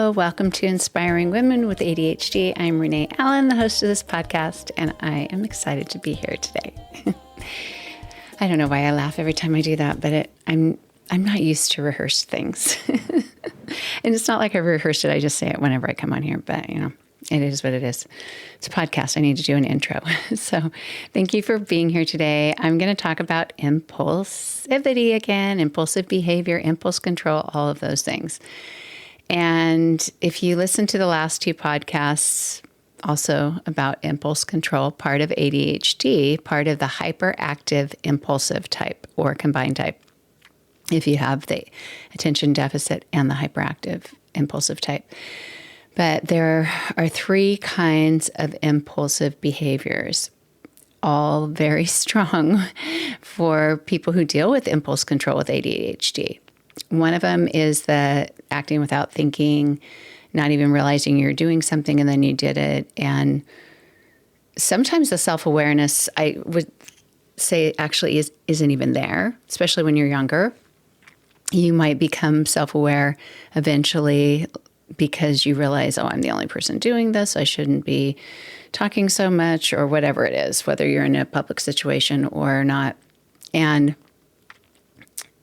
Hello, welcome to Inspiring Women with ADHD. I'm Renee Allen, the host of this podcast, and I am excited to be here today. I don't know why I laugh every time I do that, but I'm not used to rehearsed things. And it's not like I rehearsed it. I just say it whenever I come on here, but it is what it is. It's a podcast. I need to do an intro. So thank you for being here today. I'm going to talk about impulsivity again, impulsive behavior, impulse control, all of those things. And if you listen to the last two podcasts, also about impulse control, part of ADHD, part of the hyperactive impulsive type or combined type, if you have the attention deficit and the hyperactive impulsive type. But there are three kinds of impulsive behaviors, all very strong for people who deal with impulse control with ADHD. One of them is the acting without thinking, not even realizing you're doing something and then you did it. And sometimes the self-awareness, I would say, actually isn't even there, especially when you're younger. You might become self-aware eventually because you realize, oh, I'm the only person doing this. I shouldn't be talking so much, or whatever it is, whether you're in a public situation or not. And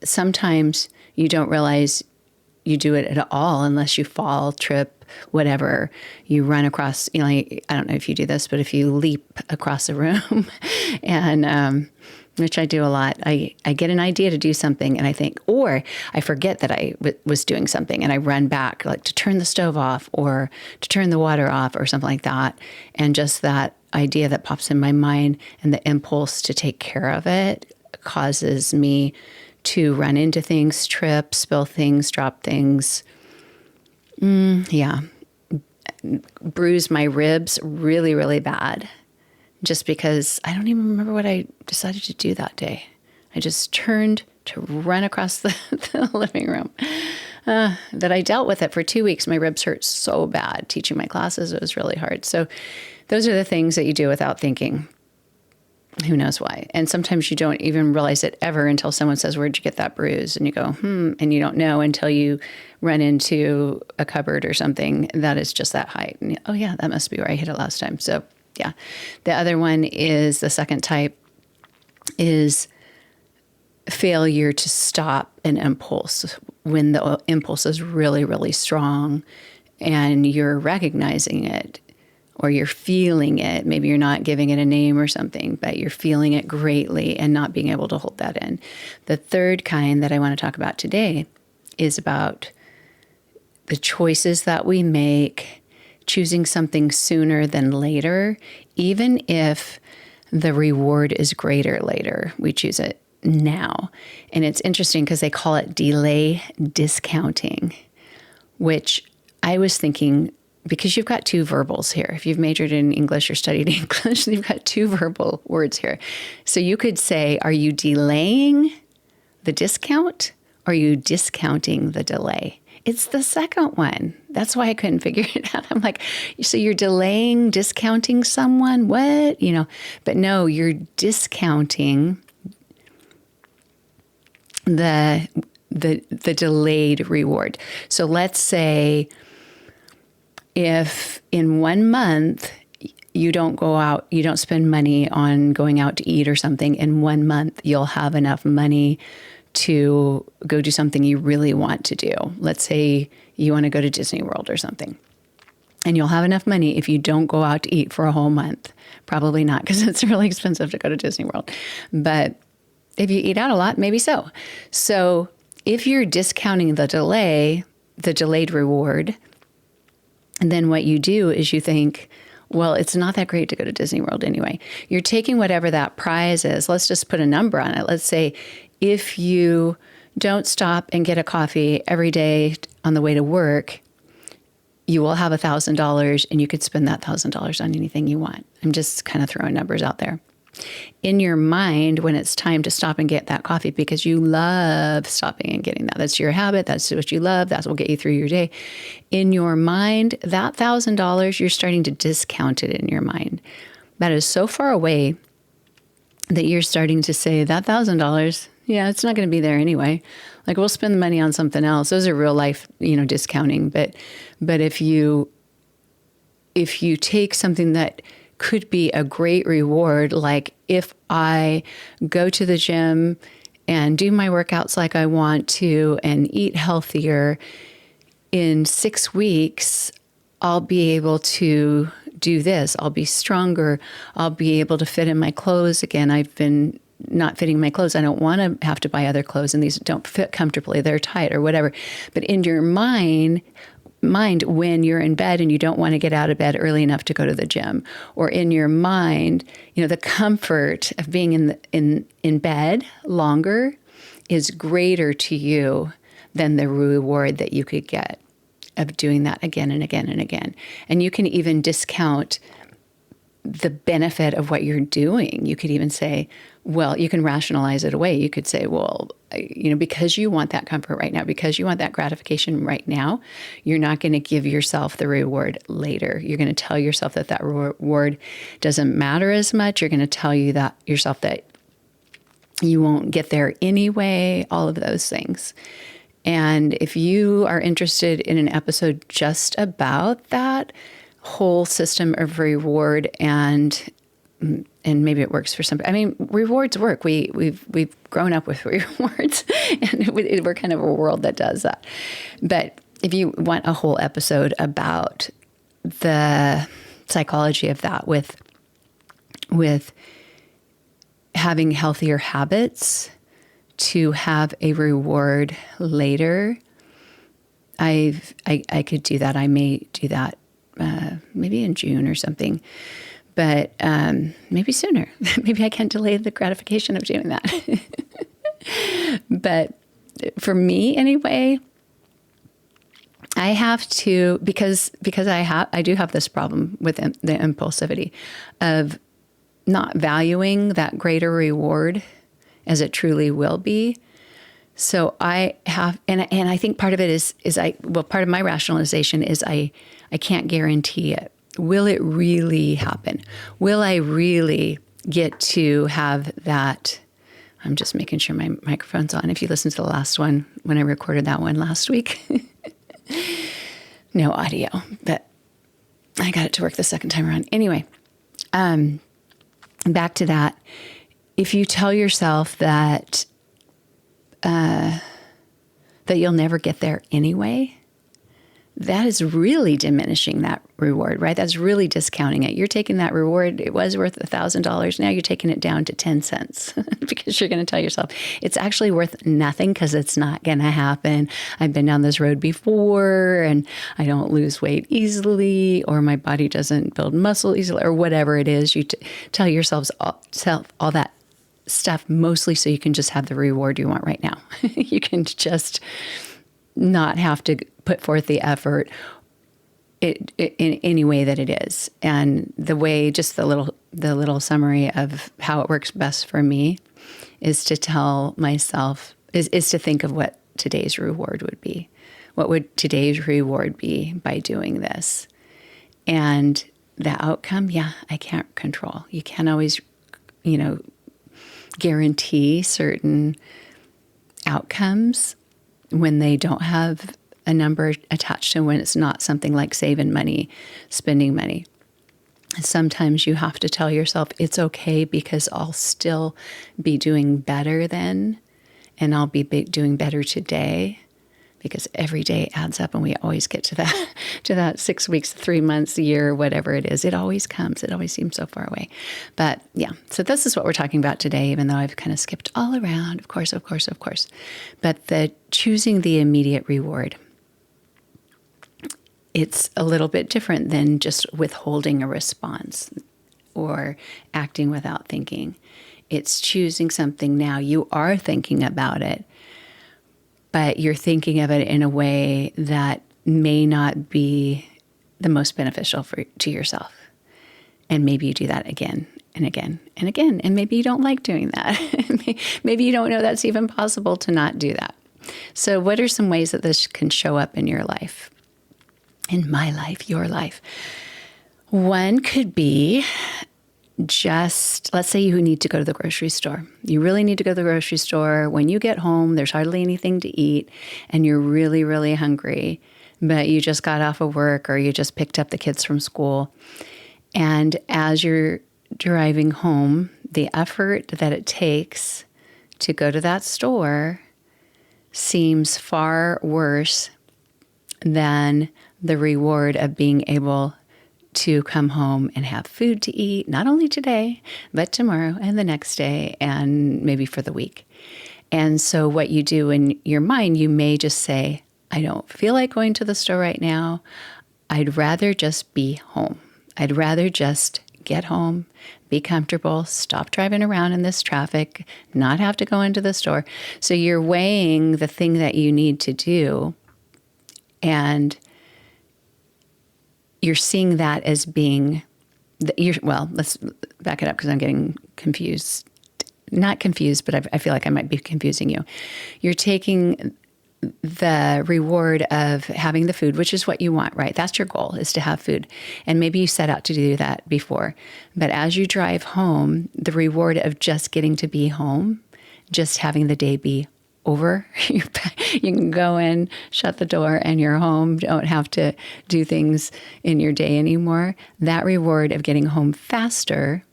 sometimes you don't realize you do it at all unless you fall, trip, whatever. You run across, I don't know if you do this, but if you leap across a room and, which I do a lot. I get an idea to do something and I think, or I forget that I was doing something and I run back like to turn the stove off or to turn the water off or something like that. And just that idea that pops in my mind and the impulse to take care of it causes me to run into things, trip, spill things, drop things. Bruise my ribs really, really bad. Just because I don't even remember what I decided to do that day. I just turned to run across the living room. That I dealt with it for 2 weeks. My ribs hurt so bad. Teaching my classes, it was really hard. So those are the things that you do without thinking. Who knows why? And sometimes you don't even realize it ever until someone says, where'd you get that bruise? And you go, and you don't know until you run into a cupboard or something that is just that height. And oh yeah, that must be where I hit it last time. So yeah. The other one is the second type is failure to stop an impulse when the impulse is really, really strong and you're recognizing it or you're feeling it. Maybe you're not giving it a name or something, but you're feeling it greatly and not being able to hold that in. The third kind that I want to talk about today is about the choices that we make, choosing something sooner than later, even if the reward is greater later. We choose it now. And it's interesting because they call it delay discounting, which I was thinking, because you've got two verbals here. If you've majored in English or studied English, you've got two verbal words here. So you could say, are you delaying the discount or are you discounting the delay? It's the second one. That's why I couldn't figure it out. I'm like, so you're delaying, discounting someone? What? But no, you're discounting the delayed reward. So let's say if in 1 month you don't go out, you don't spend money on going out to eat or something, in 1 month you'll have enough money to go do something you really want to do. Let's say you want to go to Disney World or something. And you'll have enough money if you don't go out to eat for a whole month. Probably not, because it's really expensive to go to Disney World. But if you eat out a lot, maybe so. So if you're discounting the delayed reward, and then what you do is you think, well, it's not that great to go to Disney World anyway. You're taking whatever that prize is. Let's just put a number on it. Let's say if you don't stop and get a coffee every day on the way to work, you will have $1,000 and you could spend that $1,000 on anything you want. I'm just kind of throwing numbers out there. In your mind, when it's time to stop and get that coffee, because you love stopping and getting that, that's your habit, that's what you love, that's what will get you through your day. In your mind, that $1,000, you're starting to discount it in your mind. That is so far away that you're starting to say that $1,000, yeah, it's not going to be there anyway. Like we'll spend the money on something else. Those are real life, discounting. But if you take something that could be a great reward, like if I go to the gym and do my workouts like I want to and eat healthier, in 6 weeks, I'll be able to do this. I'll be stronger. I'll be able to fit in my clothes again. I've been not fitting my clothes. I don't want to have to buy other clothes, and these don't fit comfortably. They're tight or whatever. But in your mind, when you're in bed and you don't want to get out of bed early enough to go to the gym, or in your mind, the comfort of being in bed longer is greater to you than the reward that you could get of doing that again and again and again. And you can even discount the benefit of what you're doing. You could even say, well, you can rationalize it away. You could say, well, because you want that comfort right now, because you want that gratification right now, you're not going to give yourself the reward later. You're going to tell yourself that reward doesn't matter as much. You're going to tell yourself that you won't get there anyway, all of those things. And if you are interested in an episode just about that whole system of reward, and maybe it works for some. I mean, rewards work. We've grown up with rewards, and we're kind of a world that does that. But if you want a whole episode about the psychology of that, with having healthier habits to have a reward later, I could do that. I may do that maybe in June or something, but maybe sooner. Maybe I can delay the gratification of doing that. But for me anyway, I have to, because I do have this problem with the impulsivity of not valuing that greater reward as it truly will be. So I have, and I think part of it is part of my rationalization is I can't guarantee it. Will it really happen? Will I really get to have that? I'm just making sure my microphone's on. If you listen to the last one, when I recorded that one last week, no audio, but I got it to work the second time around. Anyway, back to that. If you tell yourself that you'll never get there anyway, that is really diminishing that reward, right? That's really discounting it. You're taking that reward. It was worth $1,000. Now you're taking it down to 10 cents because you're going to tell yourself it's actually worth nothing because it's not going to happen. I've been down this road before, and I don't lose weight easily, or my body doesn't build muscle easily, or whatever it is. You tell yourselves all that stuff mostly so you can just have the reward you want right now. You can just not have to put forth the effort in any way that it is. And the way, just the little summary of how it works best for me is to tell myself, is to think of what today's reward would be. What would today's reward be by doing this? And the outcome, I can't control. You can't always, guarantee certain outcomes when they don't have a number attached to, when it's not something like saving money, spending money. Sometimes you have to tell yourself it's okay because I'll still be doing better then, and I'll be doing better today, because every day adds up, and we always get to that 6 weeks, 3 months, a year, whatever it is. It always comes. It always seems so far away. But yeah, so this is what we're talking about today, even though I've kind of skipped all around, of course. But choosing the immediate reward, it's a little bit different than just withholding a response or acting without thinking. It's choosing something now. You are thinking about it, but you're thinking of it in a way that may not be the most beneficial to yourself. And maybe you do that again and again and again. And maybe you don't like doing that. Maybe you don't know that's even possible to not do that. So what are some ways that this can show up in your life? In my life, your life? One could be just, let's say you need to go to the grocery store. You really need to go to the grocery store. When you get home, there's hardly anything to eat and you're really, really hungry, but you just got off of work or you just picked up the kids from school. And as you're driving home, the effort that it takes to go to that store seems far worse than the reward of being able to come home and have food to eat, not only today, but tomorrow and the next day and maybe for the week. And so what you do in your mind, you may just say, I don't feel like going to the store right now. I'd rather just be home. I'd rather just get home, be comfortable, stop driving around in this traffic, not have to go into the store. So you're weighing the thing that you need to do, and you're seeing that as being, well, let's back it up because I'm getting confused. Not confused, but I feel like I might be confusing you. You're taking the reward of having the food, which is what you want, right? That's your goal, is to have food. And maybe you set out to do that before. But as you drive home, the reward of just getting to be home, just having the day be over, you can go in, shut the door, and you're home. Don't have to do things in your day anymore. That reward of getting home faster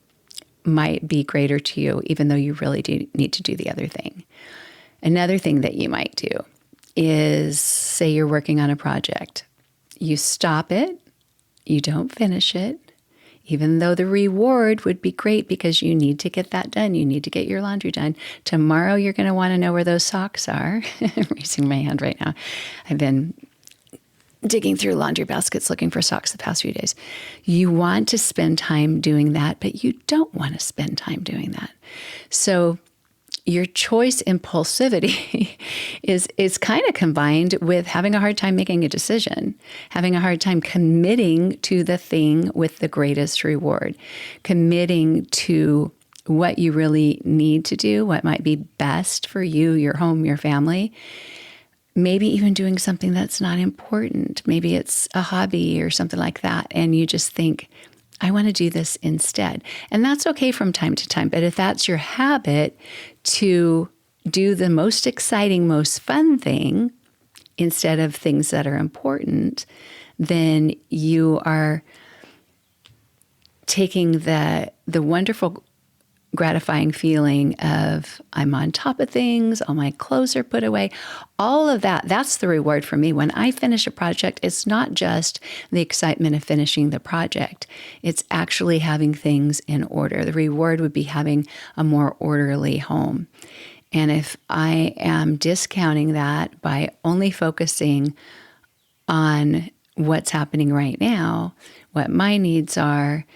might be greater to you, even though you really do need to do the other thing. Another thing that you might do is, say you're working on a project. You stop it, you don't finish it, even though the reward would be great because you need to get that done. You need to get your laundry done. Tomorrow you're going to want to know where those socks are. I'm raising my hand right now. I've been digging through laundry baskets looking for socks the past few days. You want to spend time doing that, but you don't want to spend time doing that. So your choice impulsivity is kind of combined with having a hard time making a decision, having a hard time committing to the thing with the greatest reward, committing to what you really need to do, what might be best for you, your home, your family. Maybe even doing something that's not important. Maybe it's a hobby or something like that. And you just think, I want to do this instead. And that's okay from time to time. But if that's your habit, to do the most exciting, most fun thing instead of things that are important, then you are taking the wonderful, gratifying feeling of I'm on top of things, all my clothes are put away, all of that. That's the reward for me. When I finish a project, it's not just the excitement of finishing the project. It's actually having things in order. The reward would be having a more orderly home. And if I am discounting that by only focusing on what's happening right now, what my needs are,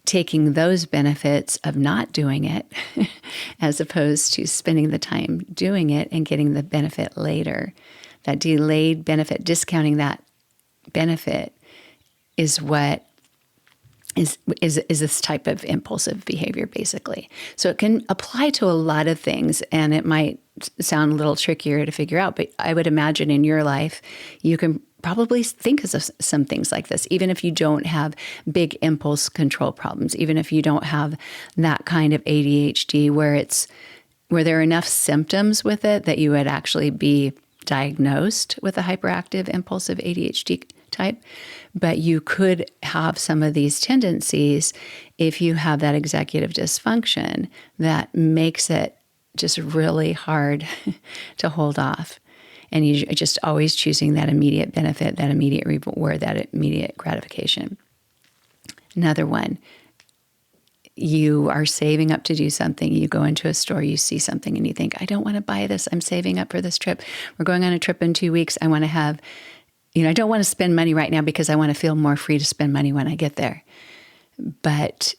taking those benefits of not doing it as opposed to spending the time doing it and getting the benefit later. That delayed benefit, discounting that benefit is what is this type of impulsive behavior, basically. So it can apply to a lot of things, and it might sound a little trickier to figure out, but I would imagine in your life, you can probably think of some things like this, even if you don't have big impulse control problems, even if you don't have that kind of ADHD where there are enough symptoms with it that you would actually be diagnosed with a hyperactive impulsive ADHD type. But you could have some of these tendencies if you have that executive dysfunction that makes it just really hard to hold off. And you're just always choosing that immediate benefit, that immediate reward, that immediate gratification. Another one, you are saving up to do something. You go into a store, you see something, and you think, I don't want to buy this. I'm saving up for this trip. We're going on a trip in 2 weeks. I want to have, I don't want to spend money right now because I want to feel more free to spend money when I get there. But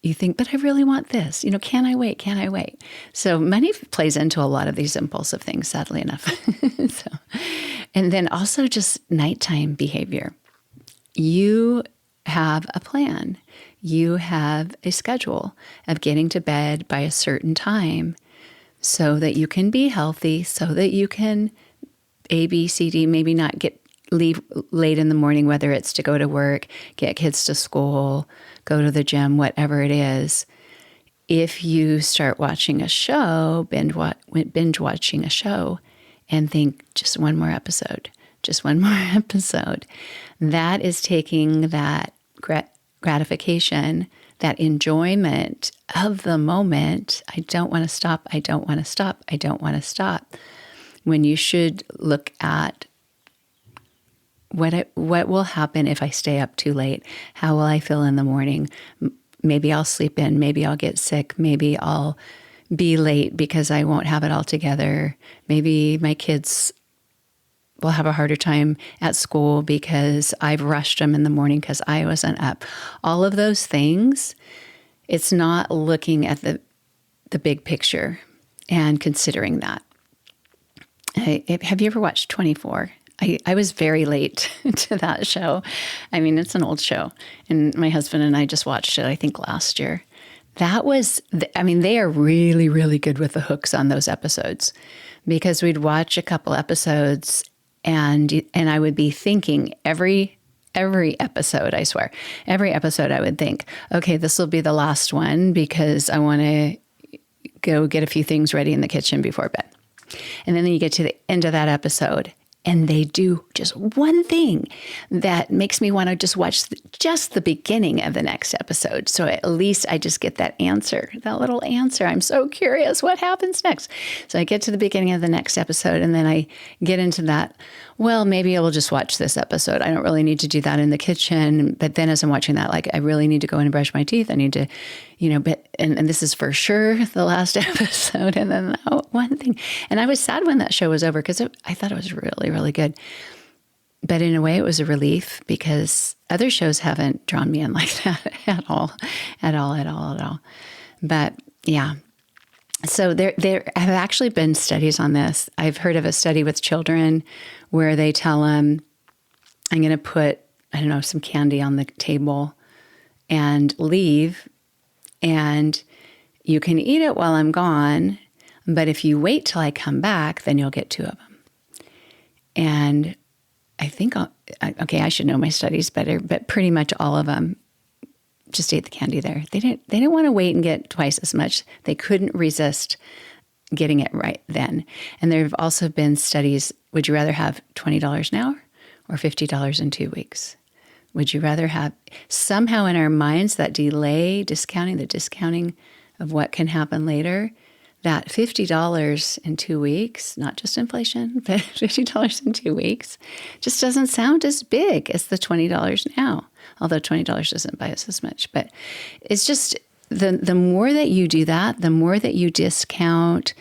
you think, but I really want this. Can I wait? Can I wait? So money plays into a lot of these impulsive things, sadly enough. And then also just nighttime behavior. You have a plan. You have a schedule of getting to bed by a certain time so that you can be healthy, so that you can A, B, C, D, maybe not get leave late in the morning, whether it's to go to work, get kids to school, go to the gym, whatever it is, if you start watching a show, binge watching a show, and think just one more episode, that is taking that gratification, that enjoyment of the moment. I don't want to stop. I don't want to stop. I don't want to stop. When you should look at what will happen if I stay up too late? How will I feel in the morning? Maybe I'll sleep in. Maybe I'll get sick. Maybe I'll be late because I won't have it all together. Maybe my kids will have a harder time at school because I've rushed them in the morning because I wasn't up. All of those things, it's not looking at the big picture and considering that. Have you ever watched 24? I was very late to that show. I mean, it's an old show. And my husband and I just watched it, I think, last year. That was, they are really, really good with the hooks on those episodes, because we'd watch a couple episodes and I would be thinking every episode, I swear, every episode I would think, okay, this will be the last one because I want to go get a few things ready in the kitchen before bed. And then you get to the end of that episode and they do just one thing that makes me want to just watch just the beginning of the next episode. So at least I just get that answer, that little answer. I'm so curious what happens next. So I get to the beginning of the next episode and then I get into that. Well, maybe I will just watch this episode. I don't really need to do that in the kitchen. But then as I'm watching that, like, I really need to go in and brush my teeth. I need to, and this is for sure the last episode. And then one thing. And I was sad when that show was over because I thought it was really, really good. But in a way, it was a relief because other shows haven't drawn me in like that at all. But yeah. So there have actually been studies on this. I've heard of a study with children where they tell them, I'm going to put, some candy on the table and leave, and you can eat it while I'm gone, but if you wait till I come back, then you'll get 2 of them. And I think, I should know my studies better, but pretty much all of them just ate the candy there. They didn't want to wait and get twice as much. They couldn't resist getting it right then. And there have also been studies, would you rather have $20 an hour or $50 in 2 weeks? Would you rather have, somehow in our minds, that delay discounting, the discounting of what can happen later, that $50 in 2 weeks, not just inflation, but $50 in 2 weeks, just doesn't sound as big as the $20 now. Although $20 doesn't buy us as much. But it's just the more that you do that, the more that you discount,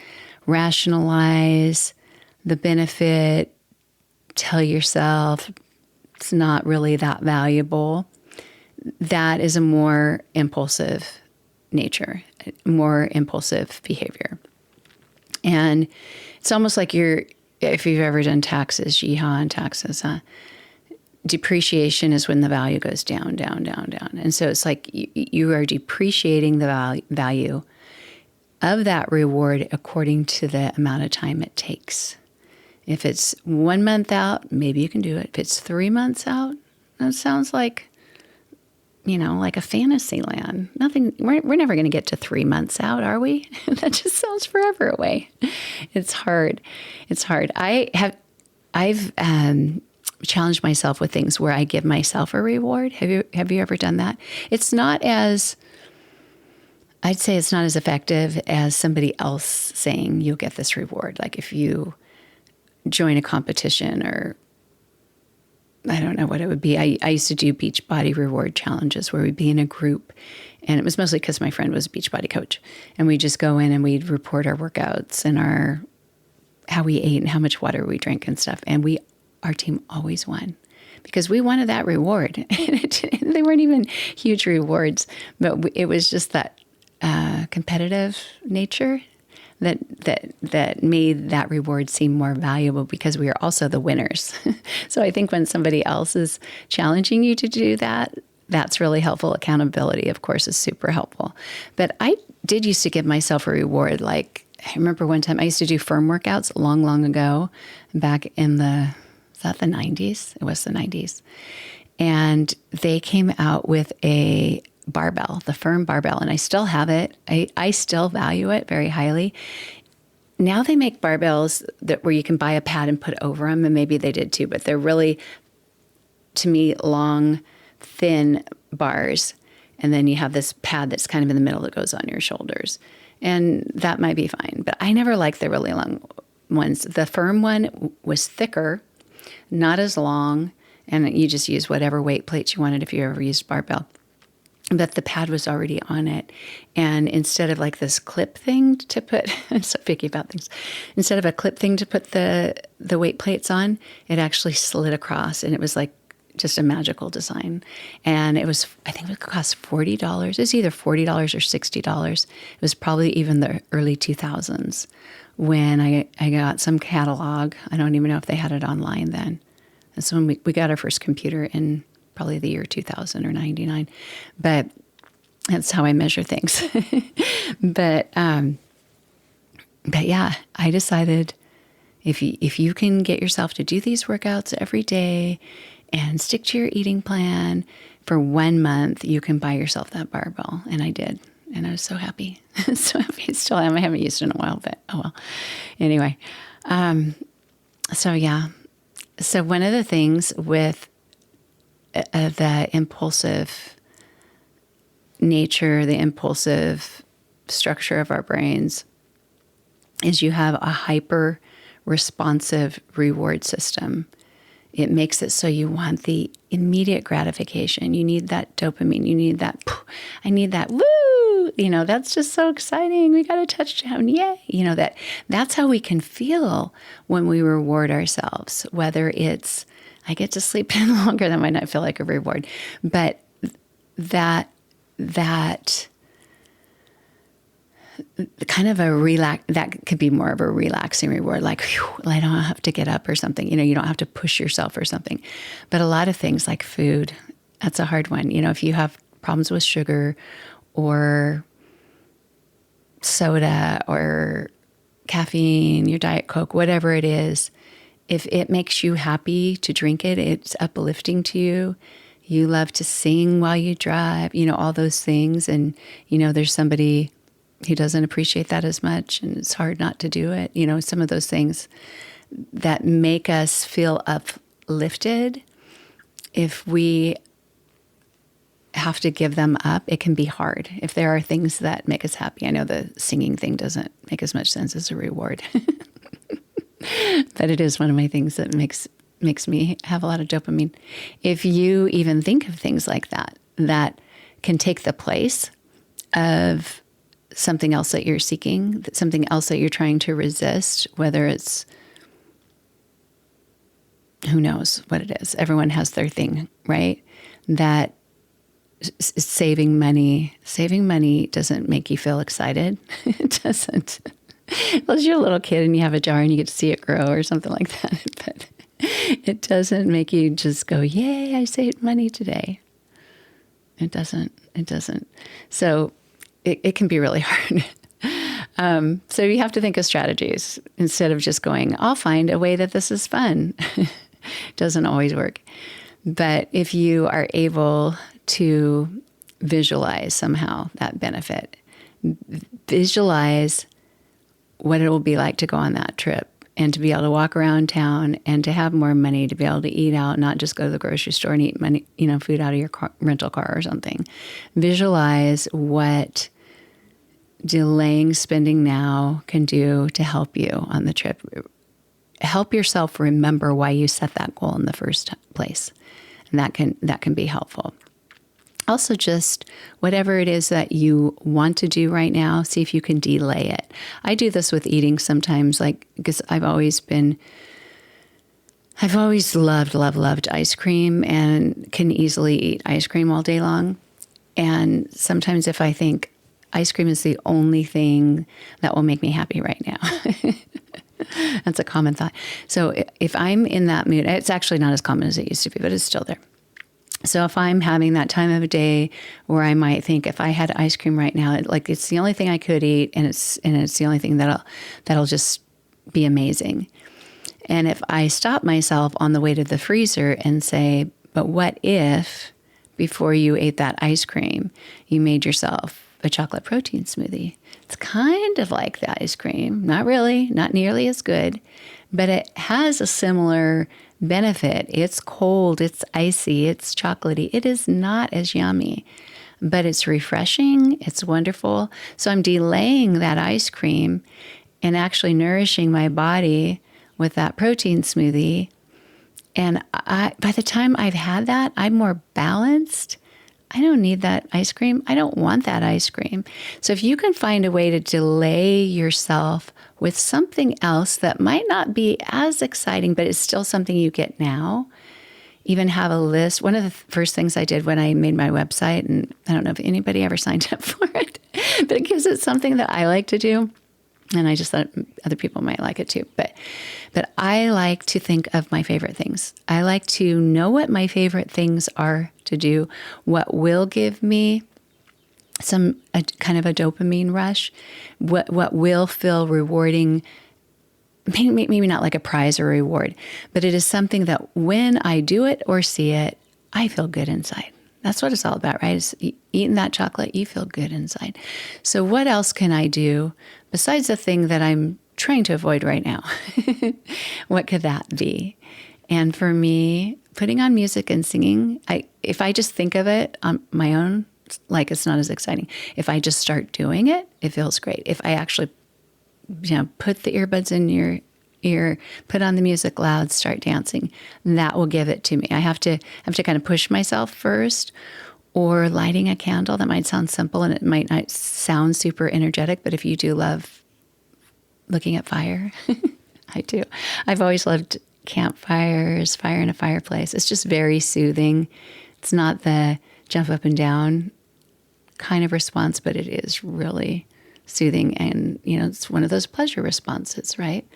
rationalize the benefit, tell yourself it's not really that valuable, that is a more impulsive nature, more impulsive behavior. And it's almost like if you've ever done taxes, yeehaw on taxes, depreciation is when the value goes down, down, down, down. And so it's like you are depreciating the value of that reward according to the amount of time it takes. If it's 1 month out, maybe you can do it. If it's 3 months out, that sounds like, like a fantasy land. Nothing. We're never going to get to 3 months out, are we? That just sounds forever away. It's hard. I've challenged myself with things where I give myself a reward. Have you ever done that? I'd say it's not as effective as somebody else saying you'll get this reward. Like if you join a competition, or I don't know what it would be. I used to do Beachbody reward challenges where we'd be in a group, and it was mostly because my friend was a Beachbody coach, and we'd just go in and we'd report our workouts and how we ate and how much water we drank and stuff. And our team always won because we wanted that reward. They weren't even huge rewards, but it was just that competitive nature that made that reward seem more valuable because we are also the winners. So I think when somebody else is challenging you to do that, that's really helpful. Accountability, of course, is super helpful. But I did used to give myself a reward. Like I remember one time I used to do firm workouts long, long ago, back in the Is that the 90s? It was the 90s. And they came out with a barbell, the firm barbell, and I still have it. I still value it very highly. Now they make barbells where you can buy a pad and put over them, and maybe they did too, but they're really, to me, long, thin bars. And then you have this pad that's kind of in the middle that goes on your shoulders. And that might be fine. But I never liked the really long ones. The firm one was thicker, not as long, and you just use whatever weight plates you wanted if you ever used barbell. But the pad was already on it. And instead of like this clip thing to put, I'm so picky about things. Instead of a clip thing to put the weight plates on, it actually slid across, and it was like just a magical design. And it was, I think it cost $40. It was either $40 or $60. It was probably even the early 2000s when I got some catalog. I don't even know if they had it online then. That's when we got our first computer in probably the year 2000 or 99. But that's how I measure things. But yeah, I decided if you can get yourself to do these workouts every day and stick to your eating plan for 1 month, you can buy yourself that barbell. And I did. And I was so happy. So happy. I still am. I haven't used it in a while, but oh well. Anyway. So yeah. So one of the things with the impulsive nature, the impulsive structure of our brains, is you have a hyper responsive reward system. It makes it so you want the immediate gratification. You need that dopamine. You need that, I need that, woo! That's just so exciting. We got a touchdown. Yay! That's how we can feel when we reward ourselves, whether it's, I get to sleep in longer. That might not feel like a reward, but that kind of that could be more of a relaxing reward, like, whew, I don't have to get up or something. You don't have to push yourself or something. But a lot of things like food, that's a hard one. If you have problems with sugar or soda or caffeine, your Diet Coke, whatever it is, if it makes you happy to drink it, it's uplifting to you. You love to sing while you drive, all those things. And, there's somebody who doesn't appreciate that as much, and it's hard not to do it. Some of those things that make us feel uplifted, if we have to give them up, it can be hard. If there are things that make us happy, I know the singing thing doesn't make as much sense as a reward, but it is one of my things that makes me have a lot of dopamine. If you even think of things like that can take the place of something else that you're seeking, something else that you're trying to resist, whether it's, who knows what it is. Everyone has their thing, right? That saving money doesn't make you feel excited. It doesn't. Unless you're a little kid and you have a jar and you get to see it grow or something like that. But it doesn't make you just go, yay, I saved money today. It doesn't. So it can be really hard. So you have to think of strategies instead of just going, I'll find a way that this is fun. It doesn't always work. But if you are able to visualize somehow that benefit, visualize what it will be like to go on that trip and to be able to walk around town and to have more money to be able to eat out, not just go to the grocery store and eat money, food out of your rental car or something. Visualize what delaying spending now can do to help you on the trip. Help yourself remember why you set that goal in the first place. And that can be helpful. Also, just whatever it is that you want to do right now, see if you can delay it. I do this with eating sometimes, because I've always loved ice cream and can easily eat ice cream all day long. And sometimes if I think ice cream is the only thing that will make me happy right now, that's a common thought. So if I'm in that mood, it's actually not as common as it used to be, but it's still there. So if I'm having that time of a day where I might think, if I had ice cream right now, it's the only thing I could eat, and it's the only thing that'll just be amazing. And if I stop myself on the way to the freezer and say, but what if before you ate that ice cream, you made yourself a chocolate protein smoothie? It's kind of like the ice cream. Not really, not nearly as good, but it has a similar benefit. It's cold, it's icy, it's chocolatey. It is not as yummy, but it's refreshing. It's wonderful. So I'm delaying that ice cream and actually nourishing my body with that protein smoothie. And by the time I've had that, I'm more balanced. I don't need that ice cream. I don't want that ice cream. So if you can find a way to delay yourself with something else that might not be as exciting, but it's still something you get now, even have a list. One of the first things I did when I made my website, and I don't know if anybody ever signed up for it, but because it's something that I like to do, and I just thought other people might like it too. But I like to think of my favorite things. I like to know what my favorite things are to do, what will give me a kind of a dopamine rush, what will feel rewarding. Maybe not like a prize or reward, but it is something that when I do it or see it, I feel good inside. That's what it's all about, right? It's eating that chocolate, you feel good inside. So what else can I do besides the thing that I'm trying to avoid right now? What could that be? And for me, putting on music and singing, if I just think of it on my own, like it's not as exciting. If I just start doing it, it feels great. If I actually put the earbuds in your ear, put on the music loud, start dancing, that will give it to me. I have to kind of push myself first, or lighting a candle. That might sound simple and it might not sound super energetic, but if you do love looking at fire, I do. I've always loved campfires, fire in a fireplace. It's just very soothing. It's not the jump up and down kind of response, but it is really soothing. And, it's one of those pleasure responses, right?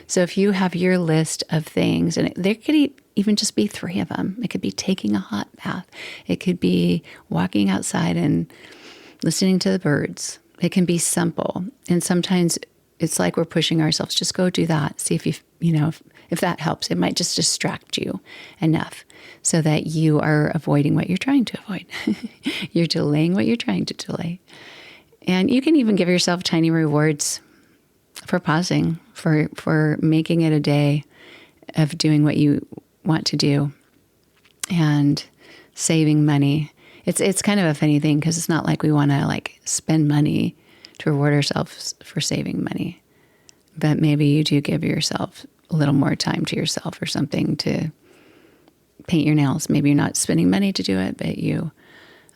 So if you have your list of things, and there could even just be 3 of them. It could be taking a hot bath. It could be walking outside and listening to the birds. It can be simple. And sometimes it's like we're pushing ourselves. Just go do that. See if that helps. It might just distract you enough so that you are avoiding what you're trying to avoid. You're delaying what you're trying to delay. And you can even give yourself tiny rewards for pausing, for making it a day of doing what you want to do and saving money. It's kind of a funny thing because it's not like we want to spend money to reward ourselves for saving money. But maybe you do give yourself a little more time to yourself or something to paint your nails. Maybe you're not spending money to do it, but you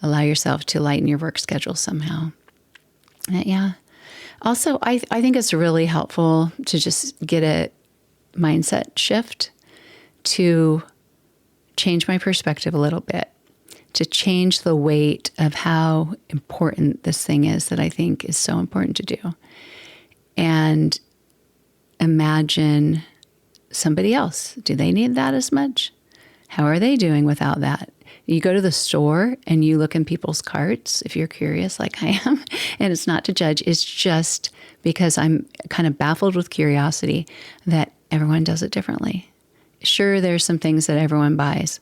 allow yourself to lighten your work schedule somehow. Yeah. Also, I think it's really helpful to just get a mindset shift to change my perspective a little bit, to change the weight of how important this thing is that I think is so important to do. And imagine somebody else. Do they need that as much? How are they doing without that? You go to the store and you look in people's carts, if you're curious like I am, and it's not to judge, it's just because I'm kind of baffled with curiosity that everyone does it differently. Sure, there's some things that everyone buys,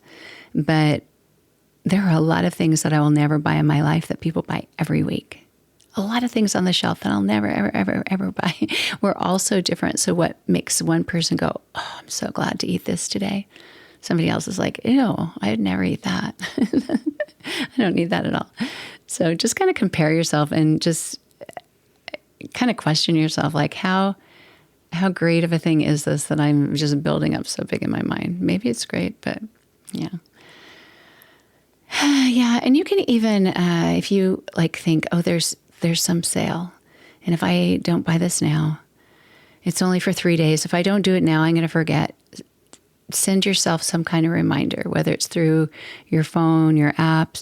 but there are a lot of things that I will never buy in my life that people buy every week. A lot of things on the shelf that I'll never, ever, ever, ever buy. We're all so different. So what makes one person go, oh, I'm so glad to eat this today? Somebody else is like, ew, I'd never eat that. I don't need that at all. So just kind of compare yourself and just kind of question yourself, like how great of a thing is this that I'm just building up so big in my mind? Maybe it's great, but yeah. Yeah, and you can even, if you think, oh, there's some sale, and if I don't buy this now, it's only for 3 days. If I don't do it now, I'm going to forget. Send yourself some kind of reminder, whether it's through your phone, your app,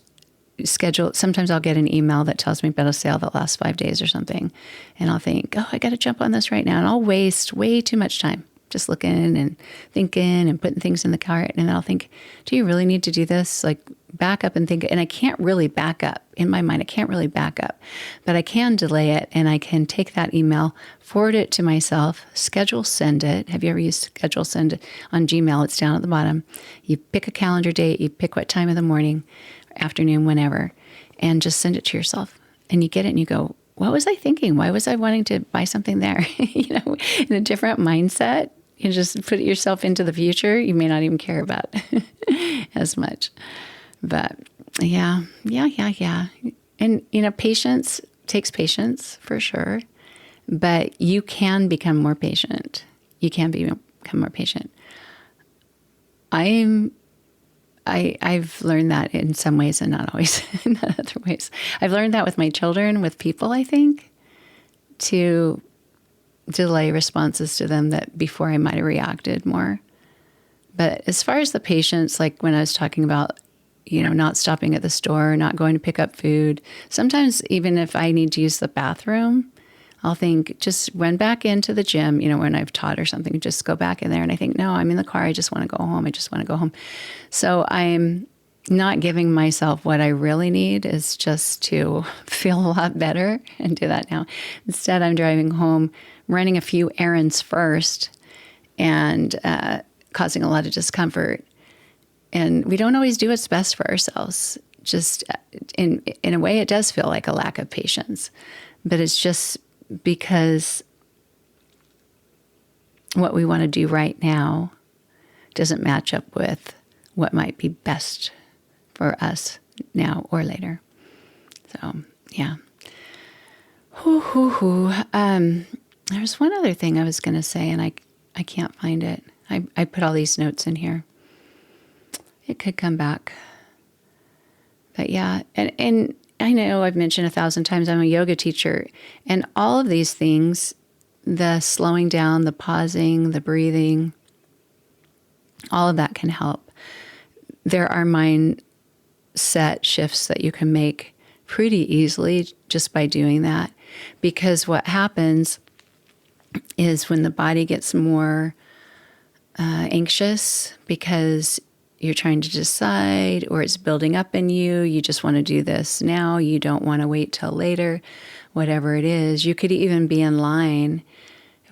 schedule. Sometimes I'll get an email that tells me about a sale that lasts 5 days or something. And I'll think, oh, I got to jump on this right now. And I'll waste way too much time just looking and thinking and putting things in the cart. And then I'll think, do you really need to do this? Like back up and think. And I can't really back up in my mind. I can't really back up, but I can delay it. And I can take that email, forward it to myself, schedule send it. Have you ever used schedule send it on Gmail? It's down at the bottom. You pick a calendar date, you pick what time of the morning, afternoon, whenever, and just send it to yourself. And you get it and you go, what was I thinking? Why was I wanting to buy something there? In a different mindset, you just put yourself into the future. You may not even care about as much. But yeah. And, patience takes patience for sure. But you can become more patient. You can become more patient. I've learned that in some ways and not always in other ways. I've learned that with my children, with people, I think, to delay responses to them that before I might have reacted more. But as far as the patience, like when I was talking about, not stopping at the store, not going to pick up food, sometimes even if I need to use the bathroom, I'll think, just run back into the gym, when I've taught or something, just go back in there. And I think, no, I'm in the car. I just want to go home. I just want to go home. So I'm not giving myself what I really need is just to feel a lot better and do that now. Instead, I'm driving home, running a few errands first and causing a lot of discomfort. And we don't always do what's best for ourselves. Just in a way, it does feel like a lack of patience. But it's just because what we want to do right now doesn't match up with what might be best for us now or later. So, yeah. There's one other thing I was going to say, and I can't find it. I put all these notes in here. It could come back. But yeah, and I know I've mentioned 1,000 times I'm a yoga teacher, and all of these things, the slowing down, the pausing, the breathing, all of that can help. There are mindset shifts that you can make pretty easily just by doing that, because what happens is when the body gets more anxious because you're trying to decide, or it's building up in you. You just want to do this now. You don't want to wait till later, whatever it is. You could even be in line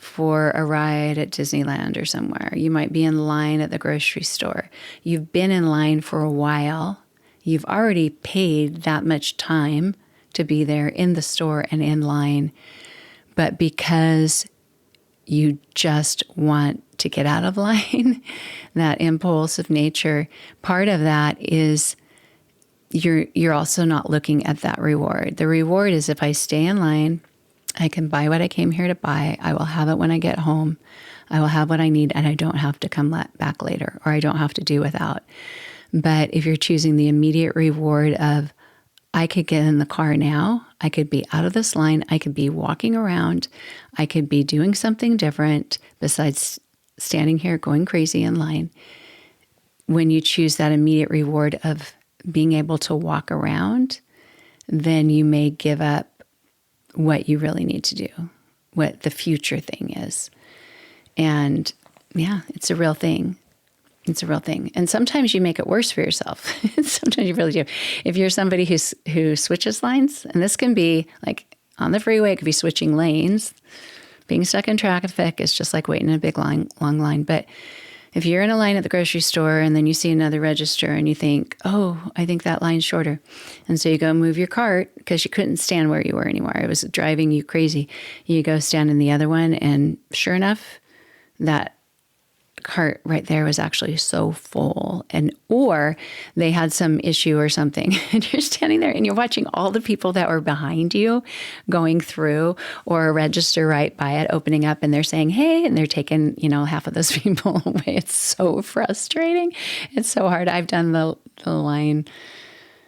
for a ride at Disneyland or somewhere. You might be in line at the grocery store. You've been in line for a while. You've already paid that much time to be there in the store and in line. But because you just want to get out of line, that impulsive nature, part of that is you're also not looking at that reward. The reward is if I stay in line, I can buy what I came here to buy. I will have it when I get home. I will have what I need, and I don't have to come back later, or I don't have to do without. But if you're choosing the immediate reward of, I could get in the car now, I could be out of this line, I could be walking around, I could be doing something different besides standing here going crazy in line. When you choose that immediate reward of being able to walk around, then you may give up what you really need to do, what the future thing is. And yeah, it's a real thing. It's a real thing. And sometimes you make it worse for yourself. Sometimes you really do. If you're somebody who switches lines, and this can be like on the freeway, it could be switching lanes. Being stuck in traffic is just like waiting in a big long line. But if you're in a line at the grocery store and then you see another register and you think, oh, I think that line's shorter. And so you go move your cart because you couldn't stand where you were anymore. It was driving you crazy. You go stand in the other one, and sure enough, that cart right there was actually so full, or they had some issue or something, and you're standing there and you're watching all the people that were behind you going through, or a register right by it opening up, and they're saying, hey, and they're taking, half of those people away. It's so frustrating. It's so hard. I've done the line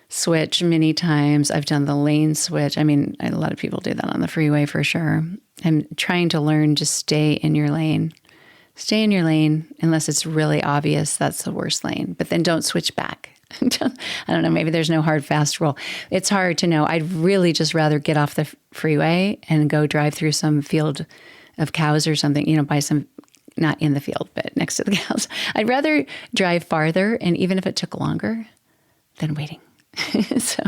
switch many times. I've done the lane switch. I mean, a lot of people do that on the freeway for sure. I'm trying to learn to stay in your lane. Stay in your lane unless it's really obvious that's the worst lane, but then don't switch back. I don't know, maybe there's no hard, fast rule. It's hard to know. I'd really just rather get off the freeway and go drive through some field of cows or something, buy some not in the field, but next to the cows. I'd rather drive farther, and even if it took longer, than waiting. So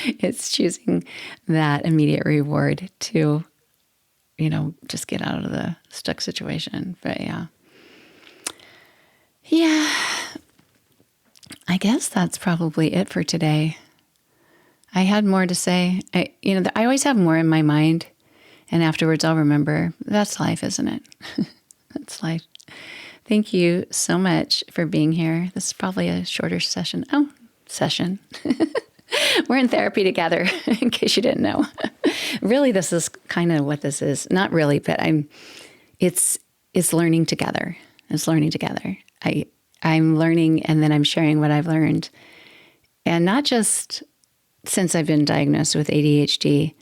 it's choosing that immediate reward to, just get out of the stuck situation. But yeah, I guess that's probably it for today. I had more to say. I always have more in my mind, and afterwards I'll remember. That's life, isn't it? That's life. Thank you so much for being here. This is probably a shorter session. Session. We're in therapy together, in case you didn't know. Really, this is kind of what this is. Not really, but it's learning together. It's learning together. I'm learning, and then I'm sharing what I've learned. And not just since I've been diagnosed with ADHD,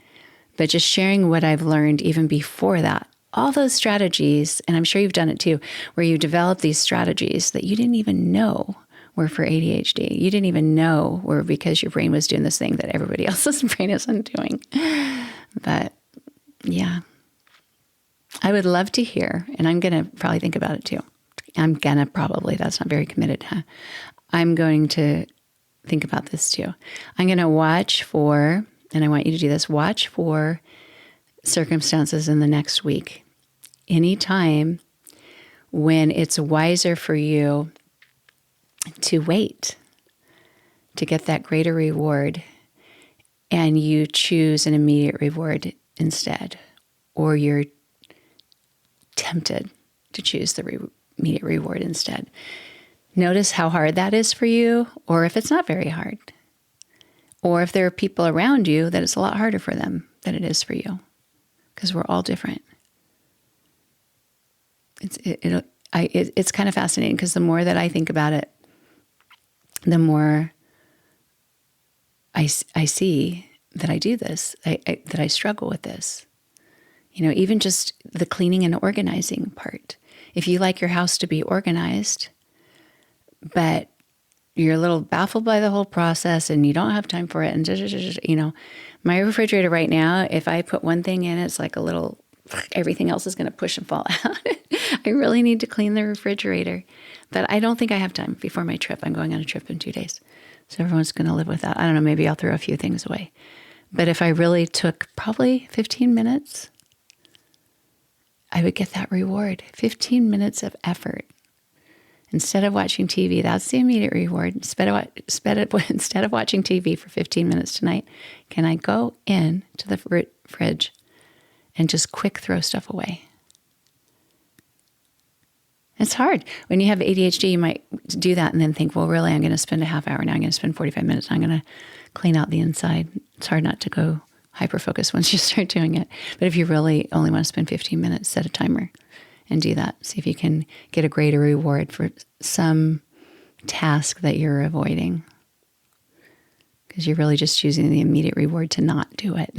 but just sharing what I've learned even before that. All those strategies, and I'm sure you've done it too, where you develop these strategies that you didn't even know were for ADHD. You didn't even know were because your brain was doing this thing that everybody else's brain isn't doing. But yeah, I would love to hear, and I'm going to probably think about it too. That's not very committed. Huh? I'm going to think about this too. I'm going to watch for, and I want you to do this, watch for circumstances in the next week. Anytime when it's wiser for you to wait to get that greater reward, and you choose an immediate reward instead, or you're tempted to choose the immediate reward instead. Notice how hard that is for you, or if it's not very hard, or if there are people around you that it's a lot harder for them than it is for you, because we're all different. It's kind of fascinating, because the more that I think about it, the more I see that I do this, that I struggle with this. Even just the cleaning and organizing part. If you like your house to be organized, but you're a little baffled by the whole process and you don't have time for it, and my refrigerator right now, if I put one thing in, it's like a little, everything else is going to push and fall out. I really need to clean the refrigerator. But I don't think I have time before my trip. I'm going on a trip in 2 days. So everyone's going to live with that. I don't know, maybe I'll throw a few things away. But if I really took probably 15 minutes, I would get that reward. 15 minutes of effort. Instead of watching TV, that's the immediate reward. Instead of watching TV for 15 minutes tonight, can I go in to the fridge and just quick throw stuff away? It's hard. When you have ADHD, you might do that and then think, well, really, I'm going to spend a half hour. Now I'm going to spend 45 minutes. I'm going to clean out the inside. It's hard not to go hyper-focus once you start doing it. But if you really only want to spend 15 minutes, set a timer and do that. See if you can get a greater reward for some task that you're avoiding, because you're really just choosing the immediate reward to not do it.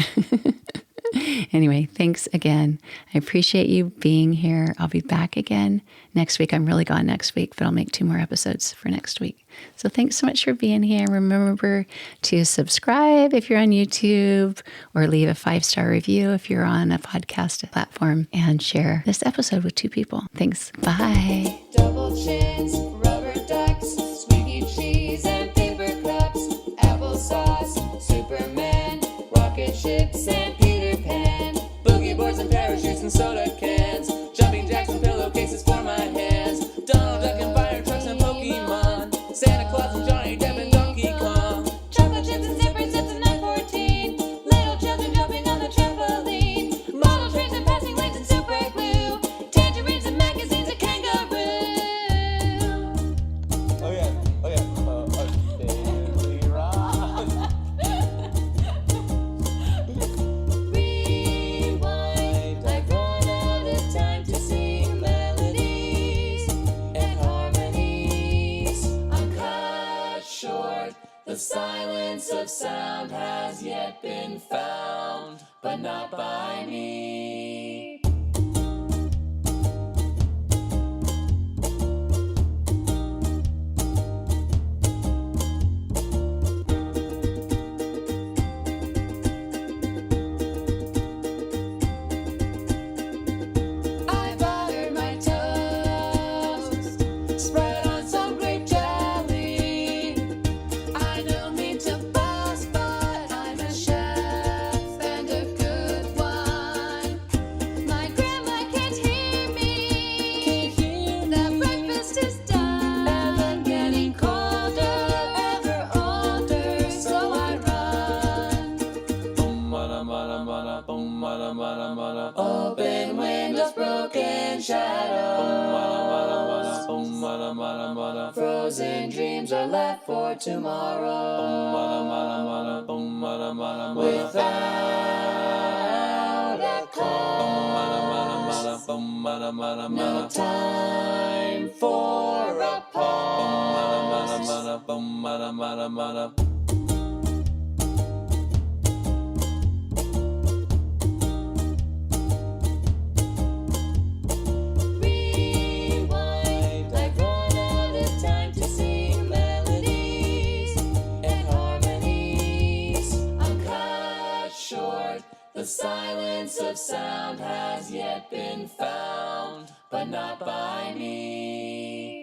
Anyway, thanks again. I appreciate you being here. I'll be back again next week. I'm really gone next week, but I'll make 2 more episodes for next week. So thanks so much for being here. Remember to subscribe if you're on YouTube, or leave a 5-star review if you're on a podcast platform, and share this episode with 2 people. Thanks. Bye. Double chins, rubber ducks, squeaky cheese and paper cups, applesauce, Superman, rocket ships and Peter Pan, boogie boards and parachutes and soda cans, jumping jacks and pillowcases for my hands, Donald Duck and fire trucks and Pokemon, Santa Claus and Johnny Depp and Donkey Kong, chocolate chips and zippers, it's an F-14, little children jumping on the trampoline, model trains and passing lanes and super glue, tangerines and magazines and kangaroo. Daily Rock. Rewind, I've run out of time to sing melodies and harmonies. I'm cut short, the silence of sound has yet been found, but not by me. I buttered my toast Open windows, broken shadows. Frozen dreams are left for tomorrow. Without a cause. No time for a pause. Rewind, I've run out of time to sing melodies and harmonies. I'm cut short, the silence of sound has yet been found, but not by me.